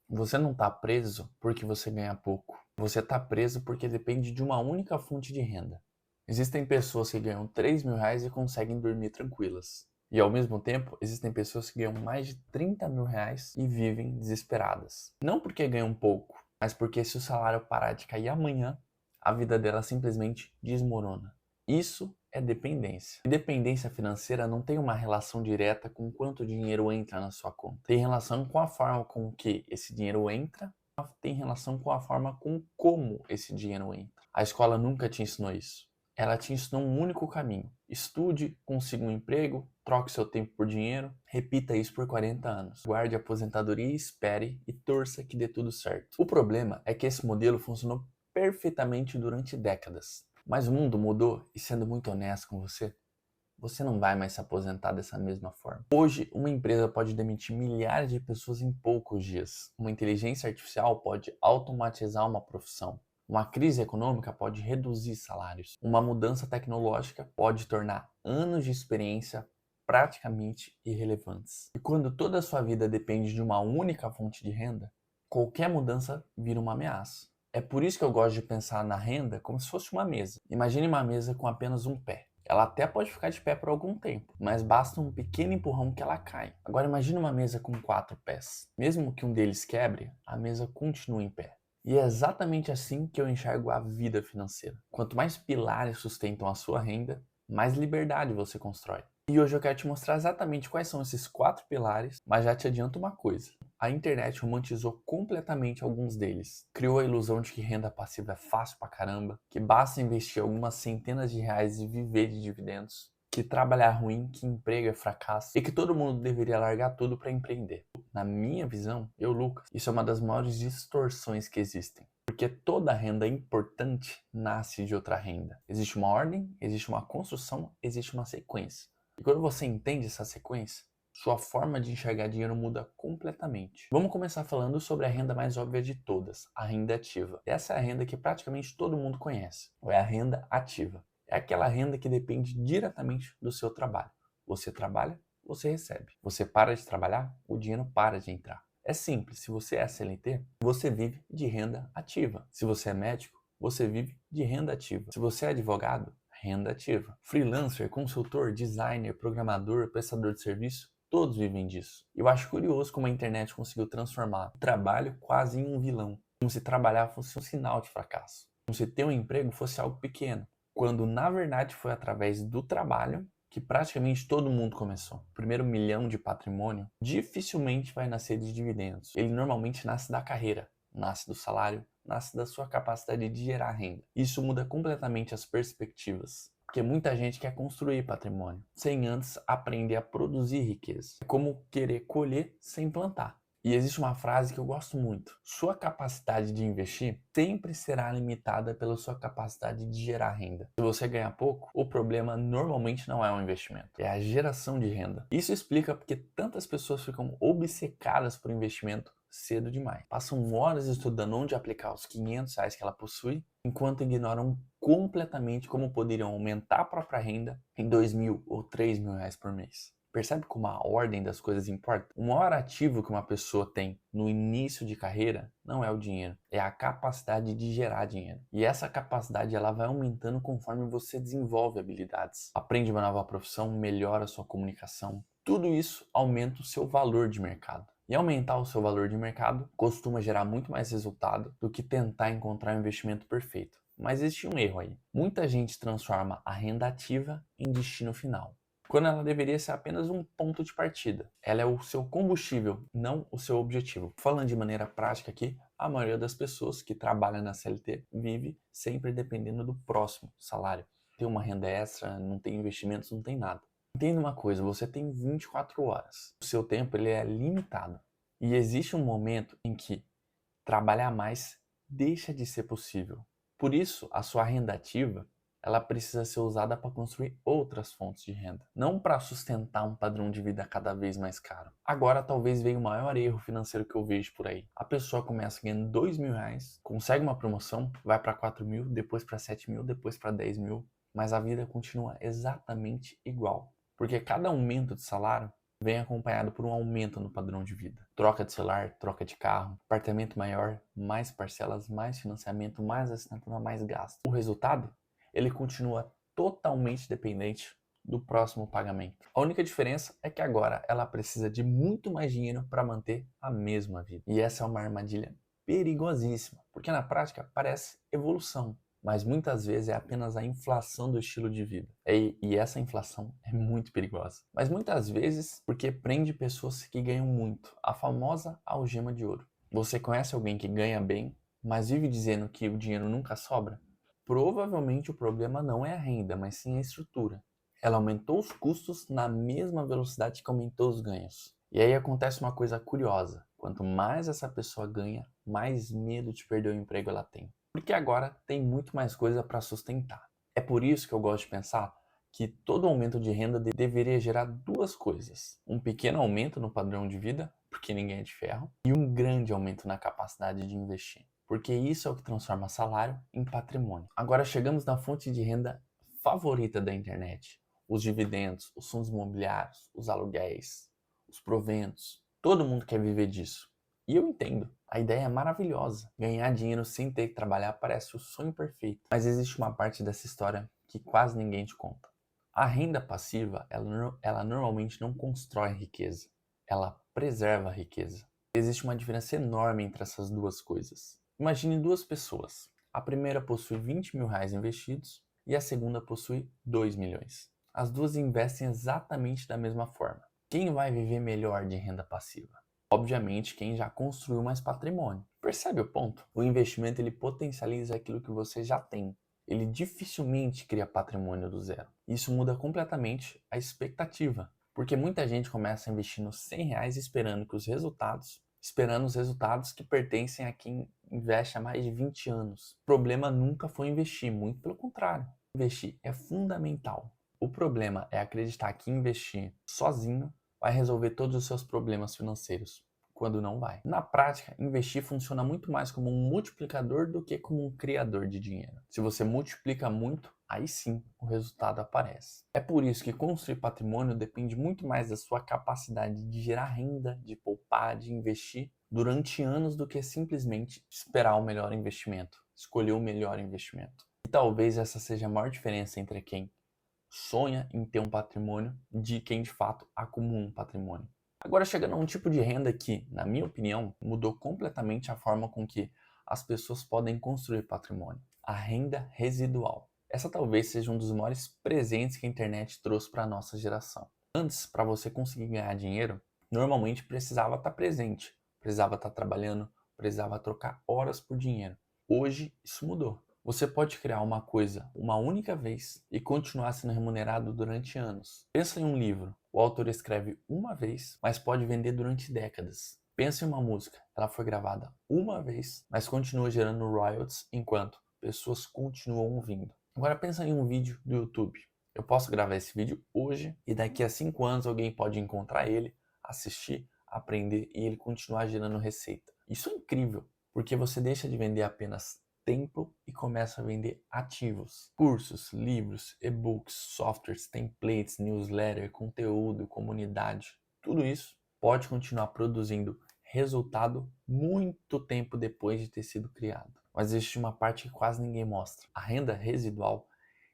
Você não está preso porque você ganha pouco. Você está preso porque depende de uma única fonte de renda. Existem pessoas que ganham R$ 3.000 e conseguem dormir tranquilas. E ao mesmo tempo, existem pessoas que ganham mais de R$ 30.000 e vivem desesperadas. Não porque ganham pouco, mas porque se o salário parar de cair amanhã, a vida dela simplesmente desmorona. Isso é dependência. E dependência financeira não tem uma relação direta com quanto dinheiro entra na sua conta. Tem relação com a forma com que esse dinheiro entra, tem relação com a forma com como esse dinheiro entra. A escola nunca te ensinou isso. Ela te ensinou um único caminho. Estude, consiga um emprego, troque seu tempo por dinheiro, repita isso por 40 anos. Guarde a aposentadoria, espere e torça que dê tudo certo. O problema é que esse modelo funcionou perfeitamente durante décadas. Mas o mundo mudou e, sendo muito honesto com você, você não vai mais se aposentar dessa mesma forma. Hoje, uma empresa pode demitir milhares de pessoas em poucos dias. Uma inteligência artificial pode automatizar uma profissão. Uma crise econômica pode reduzir salários. Uma mudança tecnológica pode tornar anos de experiência praticamente irrelevantes. E quando toda a sua vida depende de uma única fonte de renda, qualquer mudança vira uma ameaça. É por isso que eu gosto de pensar na renda como se fosse uma mesa. Imagine uma mesa com apenas um pé. Ela até pode ficar de pé por algum tempo, mas basta um pequeno empurrão que ela cai. Agora imagine uma mesa com 4 pés. Mesmo que um deles quebre, a mesa continua em pé. E é exatamente assim que eu enxergo a vida financeira. Quanto mais pilares sustentam a sua renda, mais liberdade você constrói. E hoje eu quero te mostrar exatamente quais são esses 4 pilares, mas já te adianto uma coisa. A internet romantizou completamente alguns deles. Criou a ilusão de que renda passiva é fácil pra caramba, que basta investir algumas centenas de reais e viver de dividendos, que trabalhar é ruim, que emprego é fracasso e que todo mundo deveria largar tudo para empreender. Na minha visão, Lucas, isso é uma das maiores distorções que existem. Porque toda renda importante nasce de outra renda. Existe uma ordem, existe uma construção, existe uma sequência. E quando você entende essa sequência, sua forma de enxergar dinheiro muda completamente. Vamos começar falando sobre a renda mais óbvia de todas, a renda ativa. Essa é a renda que praticamente todo mundo conhece, ou é a renda ativa. É aquela renda que depende diretamente do seu trabalho. Você trabalha, você recebe. Você para de trabalhar, o dinheiro para de entrar. É simples, se você é CLT, você vive de renda ativa. Se você é médico, você vive de renda ativa. Se você é advogado, renda ativa. Freelancer, consultor, designer, programador, prestador de serviço, todos vivem disso. Eu acho curioso como a internet conseguiu transformar o trabalho quase em um vilão. Como se trabalhar fosse um sinal de fracasso. Como se ter um emprego fosse algo pequeno. Quando na verdade foi através do trabalho que praticamente todo mundo começou. O primeiro milhão de patrimônio dificilmente vai nascer de dividendos. Ele normalmente nasce da carreira, nasce do salário, nasce da sua capacidade de gerar renda. Isso muda completamente as perspectivas. Porque muita gente quer construir patrimônio, sem antes aprender a produzir riqueza. É como querer colher sem plantar. E existe uma frase que eu gosto muito. Sua capacidade de investir sempre será limitada pela sua capacidade de gerar renda. Se você ganhar pouco, o problema normalmente não é o investimento, é a geração de renda. Isso explica porque tantas pessoas ficam obcecadas por investimento cedo demais. Passam horas estudando onde aplicar os R$ 500 que ela possui, enquanto ignoram completamente como poderiam aumentar a própria renda em R$ 2.000 ou R$ 3.000 por mês. Percebe como a ordem das coisas importa? O maior ativo que uma pessoa tem no início de carreira não é o dinheiro, é a capacidade de gerar dinheiro. E essa capacidade ela vai aumentando conforme você desenvolve habilidades. Aprende uma nova profissão, melhora a sua comunicação. Tudo isso aumenta o seu valor de mercado. E aumentar o seu valor de mercado costuma gerar muito mais resultado do que tentar encontrar o investimento perfeito. Mas existe um erro aí. Muita gente transforma a renda ativa em destino final, quando ela deveria ser apenas um ponto de partida. Ela é o seu combustível, não o seu objetivo. Falando de maneira prática aqui, a maioria das pessoas que trabalham na CLT vive sempre dependendo do próximo salário. Tem uma renda extra, não tem investimentos, não tem nada. Entenda uma coisa, você tem 24 horas. O seu tempo ele é limitado. E existe um momento em que trabalhar mais deixa de ser possível. Por isso, a sua renda ativa ela precisa ser usada para construir outras fontes de renda, não para sustentar um padrão de vida cada vez mais caro. Agora talvez venha o maior erro financeiro que eu vejo por aí. A pessoa começa ganhando R$ 2.000, consegue uma promoção, vai para 4.000, depois para 7.000, depois para 10.000, mas a vida continua exatamente igual. Porque cada aumento de salário vem acompanhado por um aumento no padrão de vida. Troca de celular, troca de carro, apartamento maior, mais parcelas, mais financiamento, mais assinatura, mais gasto. O resultado? Ele continua totalmente dependente do próximo pagamento. A única diferença é que agora ela precisa de muito mais dinheiro para manter a mesma vida. E essa é uma armadilha perigosíssima, porque na prática parece evolução, mas muitas vezes é apenas a inflação do estilo de vida. E essa inflação é muito perigosa. Mas muitas vezes porque prende pessoas que ganham muito, a famosa algema de ouro. Você conhece alguém que ganha bem, mas vive dizendo que o dinheiro nunca sobra? Provavelmente o problema não é a renda, mas sim a estrutura. Ela aumentou os custos na mesma velocidade que aumentou os ganhos. E aí acontece uma coisa curiosa. Quanto mais essa pessoa ganha, mais medo de perder o emprego ela tem. Porque agora tem muito mais coisa para sustentar. É por isso que eu gosto de pensar que todo aumento de renda deveria gerar duas coisas. Um pequeno aumento no padrão de vida, porque ninguém é de ferro, e um grande aumento na capacidade de investir. Porque isso é o que transforma salário em patrimônio. Agora chegamos na fonte de renda favorita da internet. Os dividendos, os fundos imobiliários, os aluguéis, os proventos. Todo mundo quer viver disso. E eu entendo. A ideia é maravilhosa. Ganhar dinheiro sem ter que trabalhar parece o sonho perfeito. Mas existe uma parte dessa história que quase ninguém te conta. A renda passiva, ela normalmente não constrói riqueza. Ela preserva a riqueza. Existe uma diferença enorme entre essas duas coisas. Imagine duas pessoas. A primeira possui 20 mil reais investidos e a segunda possui 2 milhões. As duas investem exatamente da mesma forma. Quem vai viver melhor de renda passiva? Obviamente, quem já construiu mais patrimônio. Percebe o ponto? O investimento ele potencializa aquilo que você já tem. Ele dificilmente cria patrimônio do zero. Isso muda completamente a expectativa. Porque muita gente começa investindo R$ 100 esperando os resultados que pertencem a quem investe há mais de 20 anos. O problema nunca foi investir, muito pelo contrário. Investir é fundamental. O problema é acreditar que investir sozinho vai resolver todos os seus problemas financeiros, quando não vai. Na prática, investir funciona muito mais como um multiplicador do que como um criador de dinheiro. Se você multiplica muito, aí sim o resultado aparece. É por isso que construir patrimônio depende muito mais da sua capacidade de gerar renda, de poupar, de investir durante anos do que simplesmente esperar o melhor investimento, escolher o melhor investimento. E talvez essa seja a maior diferença entre quem sonha em ter um patrimônio de quem de fato acumula um patrimônio. Agora chegando a um tipo de renda que, na minha opinião, mudou completamente a forma com que as pessoas podem construir patrimônio. A renda residual. Essa talvez seja um dos maiores presentes que a internet trouxe para a nossa geração. Antes, para você conseguir ganhar dinheiro, normalmente precisava estar presente, precisava estar trabalhando, precisava trocar horas por dinheiro. Hoje, isso mudou. Você pode criar uma coisa uma única vez e continuar sendo remunerado durante anos. Pensa em um livro. O autor escreve uma vez, mas pode vender durante décadas. Pensa em uma música. Ela foi gravada uma vez, mas continua gerando royalties enquanto pessoas continuam ouvindo. Agora pensa em um vídeo do YouTube. Eu posso gravar esse vídeo hoje e daqui a 5 anos alguém pode encontrar ele, assistir, aprender e ele continuar gerando receita. Isso é incrível, porque você deixa de vender apenas tempo e começa a vender ativos, cursos, livros, e-books, softwares, templates, newsletter, conteúdo, comunidade. Tudo isso pode continuar produzindo resultado muito tempo depois de ter sido criado. Mas existe uma parte que quase ninguém mostra. A renda residual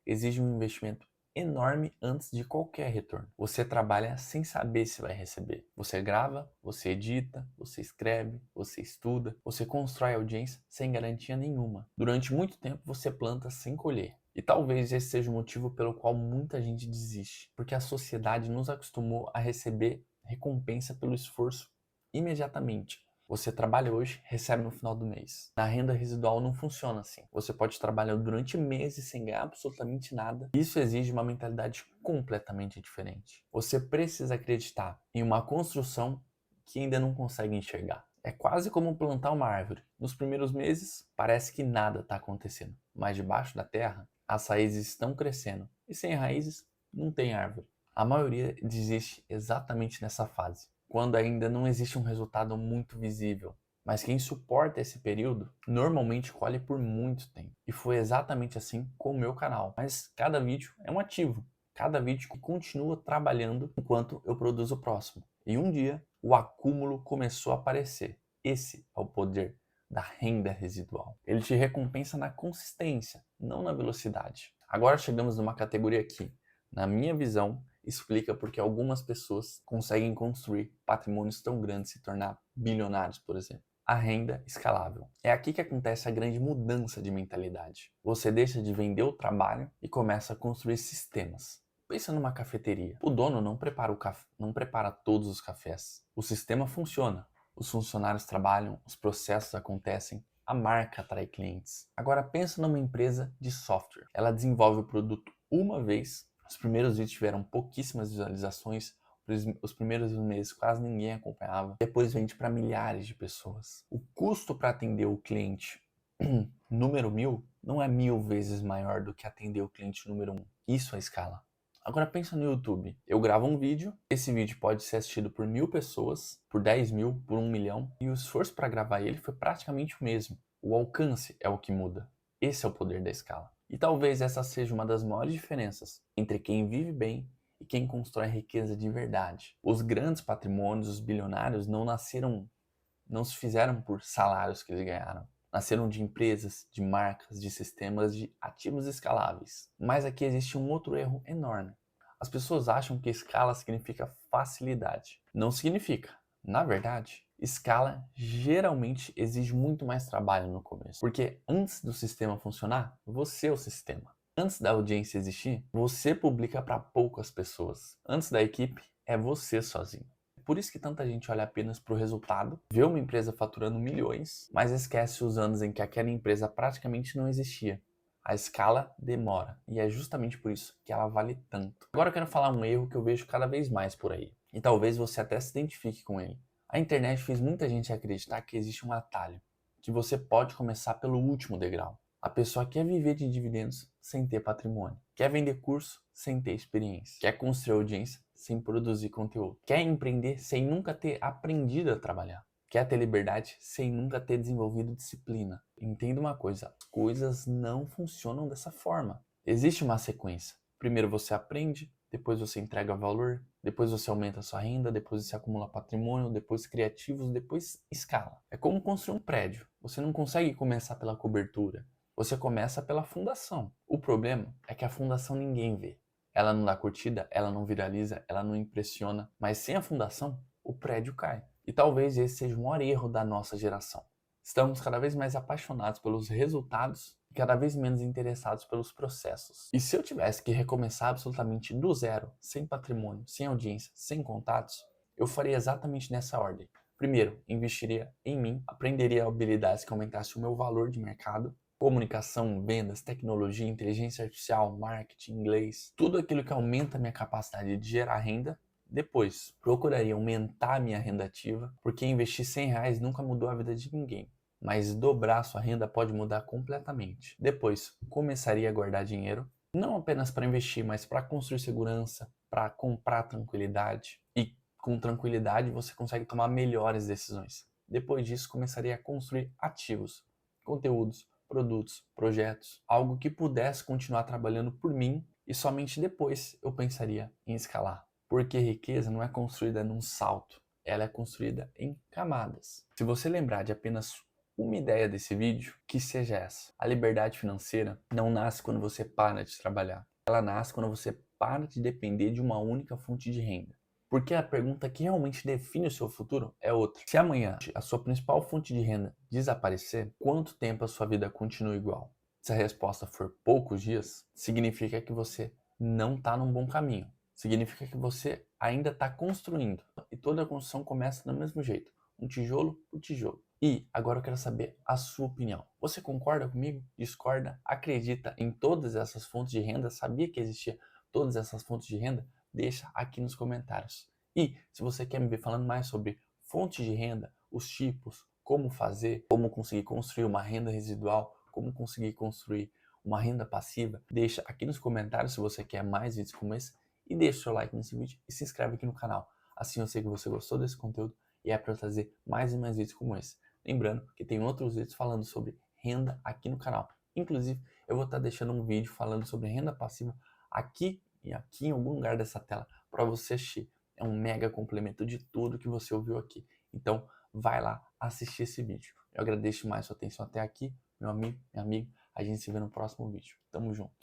exige um investimento enorme antes de qualquer retorno. Você trabalha sem saber se vai receber. Você grava, você edita, você escreve, você estuda, você constrói audiência sem garantia nenhuma. Durante muito tempo você planta sem colher. E talvez esse seja o motivo pelo qual muita gente desiste, porque a sociedade nos acostumou a receber recompensa pelo esforço imediatamente. Você trabalha hoje, recebe no final do mês. Na renda residual não funciona assim. Você pode trabalhar durante meses sem ganhar absolutamente nada. Isso exige uma mentalidade completamente diferente. Você precisa acreditar em uma construção que ainda não consegue enxergar. É quase como plantar uma árvore. Nos primeiros meses, parece que nada está acontecendo. Mas debaixo da terra, as raízes estão crescendo. E sem raízes, não tem árvore. A maioria desiste exatamente nessa fase, quando ainda não existe um resultado muito visível. Mas quem suporta esse período normalmente colhe por muito tempo. E foi exatamente assim com o meu canal. Mas cada vídeo é um ativo. cada vídeo que continua trabalhando enquanto eu produzo o próximo. E um dia, o acúmulo começou a aparecer. Esse é o poder da renda residual. Ele te recompensa na consistência, não na velocidade. Agora chegamos numa categoria que, na minha visão, explica porque algumas pessoas conseguem construir patrimônios tão grandes, se tornar bilionários, por exemplo. A renda escalável. É aqui que acontece a grande mudança de mentalidade. Você deixa de vender o trabalho e começa a construir sistemas. Pensa numa cafeteria. O dono não prepara não prepara todos os cafés. O sistema funciona. Os funcionários trabalham, os processos acontecem, a marca atrai clientes. Agora pensa numa empresa de software. Ela desenvolve o produto uma vez, os primeiros vídeos tiveram pouquíssimas visualizações, os primeiros meses quase ninguém acompanhava, depois vende para milhares de pessoas. O custo para atender o cliente número 1000 não é 1000 vezes maior do que atender o cliente número 1. Isso é escala. Agora pensa no YouTube. Eu gravo um vídeo, esse vídeo pode ser assistido por 1000 pessoas, por 10 mil, por 1 milhão, e o esforço para gravar ele foi praticamente o mesmo. O alcance é o que muda. Esse é o poder da escala. E talvez essa seja uma das maiores diferenças entre quem vive bem e quem constrói riqueza de verdade. Os grandes patrimônios, os bilionários, não se fizeram por salários que eles ganharam. Nasceram de empresas, de marcas, de sistemas, de ativos escaláveis. Mas aqui existe um outro erro enorme. As pessoas acham que escala significa facilidade. Não significa. Na verdade, escala geralmente exige muito mais trabalho no começo. Porque antes do sistema funcionar, você é o sistema. Antes da audiência existir, você publica para poucas pessoas. Antes da equipe, é você sozinho. Por isso que tanta gente olha apenas para o resultado, vê uma empresa faturando milhões, mas esquece os anos em que aquela empresa praticamente não existia. A escala demora, e é justamente por isso que ela vale tanto. Agora eu quero falar um erro que eu vejo cada vez mais por aí, e talvez você até se identifique com ele. A internet fez muita gente acreditar que existe um atalho, que você pode começar pelo último degrau. A pessoa quer viver de dividendos sem ter patrimônio, quer vender curso sem ter experiência, quer construir audiência sem produzir conteúdo, quer empreender sem nunca ter aprendido a trabalhar, quer ter liberdade sem nunca ter desenvolvido disciplina. Entenda uma coisa, as coisas não funcionam dessa forma. Existe uma sequência. Primeiro você aprende, depois você entrega valor, depois você aumenta a sua renda, depois você acumula patrimônio, depois criativos, depois escala. É como construir um prédio. Você não consegue começar pela cobertura. Você começa pela fundação. O problema é que a fundação ninguém vê. Ela não dá curtida, ela não viraliza, ela não impressiona. Mas sem a fundação, o prédio cai. E talvez esse seja o maior erro da nossa geração. Estamos cada vez mais apaixonados pelos resultados e cada vez menos interessados pelos processos. E se eu tivesse que recomeçar absolutamente do zero, sem patrimônio, sem audiência, sem contatos, eu faria exatamente nessa ordem. Primeiro, investiria em mim, aprenderia habilidades que aumentassem o meu valor de mercado, comunicação, vendas, tecnologia, inteligência artificial, marketing, inglês, tudo aquilo que aumenta a minha capacidade de gerar renda. Depois, procuraria aumentar a minha renda ativa, porque investir R$ 100 nunca mudou a vida de ninguém, mas dobrar sua renda pode mudar completamente. Depois, começaria a guardar dinheiro, não apenas para investir, mas para construir segurança, para comprar tranquilidade, e com tranquilidade você consegue tomar melhores decisões. Depois disso, começaria a construir ativos, conteúdos, produtos, projetos, algo que pudesse continuar trabalhando por mim e somente depois eu pensaria em escalar. Porque riqueza não é construída num salto, ela é construída em camadas. Se você lembrar de apenas uma ideia desse vídeo, que seja essa. A liberdade financeira não nasce quando você para de trabalhar. Ela nasce quando você para de depender de uma única fonte de renda. Porque a pergunta que realmente define o seu futuro é outra. Se amanhã a sua principal fonte de renda desaparecer, quanto tempo a sua vida continua igual? Se a resposta for poucos dias, significa que você não está num bom caminho. Significa que você ainda está construindo. E toda a construção começa do mesmo jeito, um tijolo por tijolo. E agora eu quero saber a sua opinião. Você concorda comigo? Discorda? Acredita em todas essas fontes de renda? Sabia que existia todas essas fontes de renda? Deixa aqui nos comentários. E se você quer me ver falando mais sobre fontes de renda, os tipos, como fazer, como conseguir construir uma renda residual, como conseguir construir uma renda passiva, deixa aqui nos comentários se você quer mais vídeos como esse e deixa o seu like nesse vídeo e se inscreve aqui no canal. Assim eu sei que você gostou desse conteúdo e é para eu trazer mais e mais vídeos como esse. Lembrando que tem outros vídeos falando sobre renda aqui no canal. Inclusive, eu vou estar deixando um vídeo falando sobre renda passiva aqui e aqui em algum lugar dessa tela para você assistir. É um mega complemento de tudo que você ouviu aqui. Então, vai lá assistir esse vídeo. Eu agradeço mais sua atenção até aqui, meu amigo, minha amiga. A gente se vê no próximo vídeo. Tamo junto.